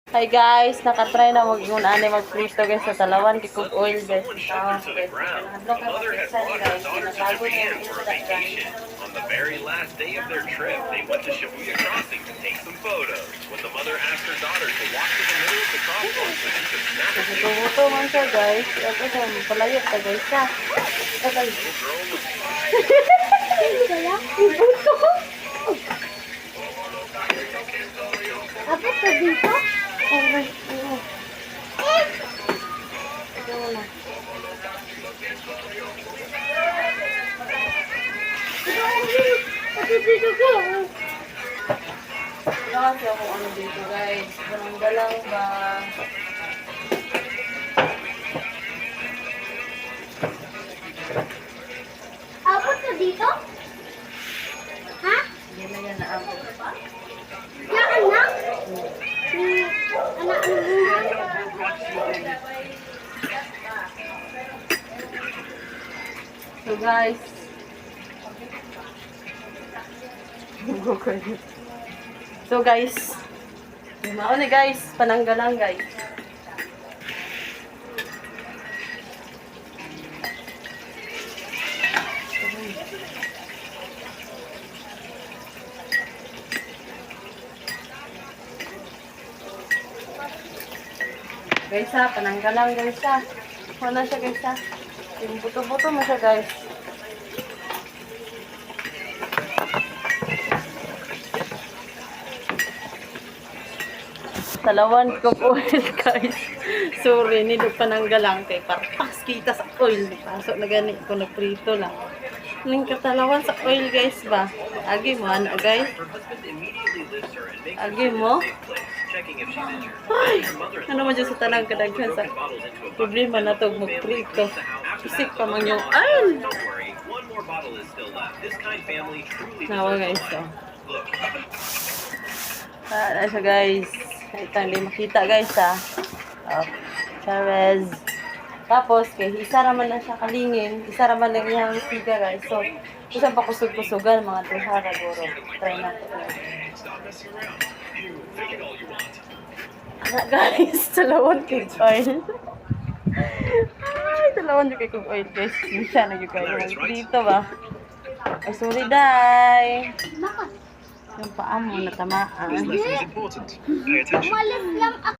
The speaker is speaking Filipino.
Hi guys, nakatry na mag-prito guys sa Talawan kikog oil guys. Mother had brought her daughters to Japan for a vacation. On the very last day of their trip, they went to Shibuya Crossing to take some photos. When the mother asked her daughter to walk to the middle of the crosswalk so she could snap a picture, Buto man siya guys. Ako sa palayot ka guys siya. the little girl was Buto. Dapat ka dito? Pati dito ka. Kasi ako ano dito guys. Galang ba? Abot ka dito? Ha? Hindi na yan naabot. Ya anak? Anak ang buhay? So guys. So guys. Mauna guys. Pananggalang guys. Guys ha, pananggalang guys ha. Wala siya guys ha. Yung buto-buto mo siya guys. Talawan ko oil guys. Sorry, nilog pananggalang kay parpas kita sa oil. Pasok na gani ko nagprito lang. Ning katalawan sa oil guys ba? Agi mo ano guys? Agi mo? Ay, ano man dyan sa tanang kadaghan sa problema na ito magprito. Isip pa man yung oil. Nawa guys so. Ano siya guys. Ito hindi makita guys ha. Chavez. Tapos kay isa raman na siya kalingin. Isa raman na yung siga guys. So, isa pa kusog-kusugan mga tuhara guro. Try na po. Anak guys, talawan kay oil. Ay, talawan yung kay oil guys. Hindi siya nag-oil. Dito ba? Ay, sorry day. Bakit? Yung paa mo natamaan. Umalis lang ako.